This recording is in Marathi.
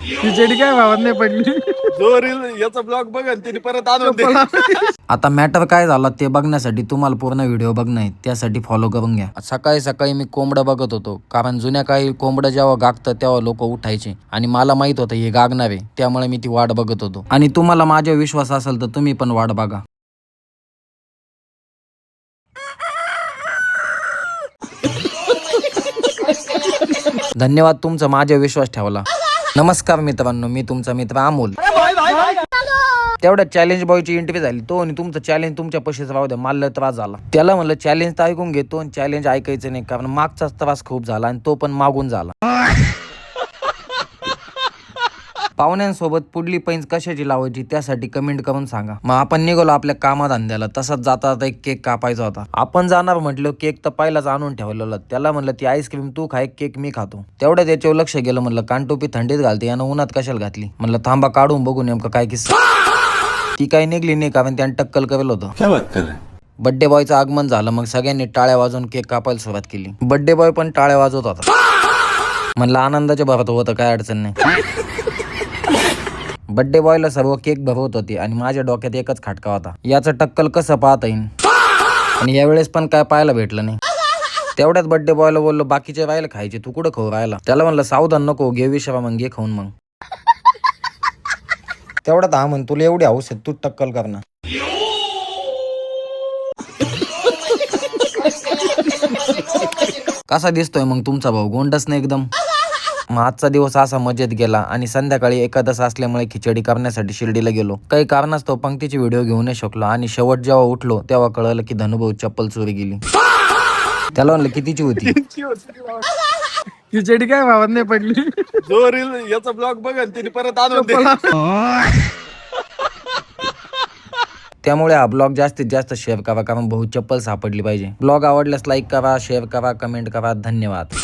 खिचडी काय भावात नाही पडली. जो रील याचा ब्लॉग बघ तिने परत आणून दे. आता मॅटर काय झाला ते बघण्यासाठी तुम्हाला पूर्ण व्हिडिओ बघणं आहे, त्यासाठी फॉलो करून घ्या. सकाळी सकाळी मी कोंबडं बघत होतो, कारण जुन्या काळी कोंबडं जेव्हा गागतं तेव्हा लोक उठायचे आणि मला माहित होतं हे गागणार आहे, त्यामुळे मी ती वाट बघत होतो. आणि तुम्हाला माझ्या विश्वास असेल तर तुम्ही पण वाट बघा. धन्यवाद तुमचा माझ्या विश्वास ठेवला. नमस्कार मित्रांनो, मी तुमचा मित्र अमोल. तेवढ्या चॅलेंज बॉयची एंट्री झाली. तो आणि तुमचं चॅलेंज तुमच्या पशीच राहू द्या, मला त्रास झाला. त्याला म्हणलं चॅलेंज तर ऐकून घेतो आणि चॅलेंज ऐकायचं नाही, कारण मागचाच त्रास खूप झाला आणि तो पण मागून झाला. पाहुण्यांसोबत पुढली पैंज कशाची लावायची त्यासाठी कमेंट करून सांगा. मग आपण निघालो आपल्या कामाधंद्याला. तसंच जाता जाता एक केक कापायचा होता. आपण जाणार म्हटलं, केक तर पहिलाच आणून ठेवलेलं. त्याला म्हणलं ती आईस्क्रीम तू खाय, केक मी खातो. तेवढ्या त्याच्यावर लक्ष गेलं. म्हणलं कानटोपी थंडीत घालते, यानं उन्हात कशाला घातली. म्हणलं थांबा काढून बघू नेमकं काय किस्सा. ती काही निघली नाही, कारण त्यानं टक्कल केलं होतं. बड्डे बॉयचं आगमन झालं. मग सगळ्यांनी टाळ्या वाजवून केक कापायला सुरुवात केली. बड्डे बॉय पण टाळ्या वाजवत होता. म्हणलं आनंदाच्या भरात होतं, काय अडचण नाही. बड्डे बॉयला सर्व केक भरवत होते आणि माझ्या डोक्यात एकच खटका होता, याचं टक्कल कसं पाहता येईल. आणि यावेळेस पण काय पाहायला भेटलं नाही. तेवढ्यात बड्डे बॉयला बोललो, बाकीचे राहिले खायचे, तू कुठं खाऊ राहिला. त्याला म्हणलं सावधान नको, घे विश्वा मग घे खाऊन. मग तेवढ्यात हा म्हण, तुला एवढी हौस आहे तू टक्कल कर ना. कसा दिसतोय मग तुमचा भाऊ, गोंडस नाही एकदम. मग आजचा दिवस असा मजेत गेला आणि संध्याकाळी एकादश असल्यामुळे खिचडी करण्यासाठी शिर्डीला गेलो. काही कारणास्तव पंक्तीची व्हिडिओ घेऊ नाही शकलो आणि शेवट जेव्हा उठलो तेव्हा कळलं की धनुभाऊ चप्पल चोरी गेली. त्याला म्हणलं कितीची होती. खिचडी काय भावात नाही पडली. जो रील याचा ब्लॉग बघ तिने परत आणून दे. त्यामुळे हा ब्लॉग जास्तीत जास्त शेअर करा, कारण भाऊ चप्पल सापडली पाहिजे. ब्लॉग आवडल्यास लाईक करा, शेअर करा, कमेंट करा. धन्यवाद.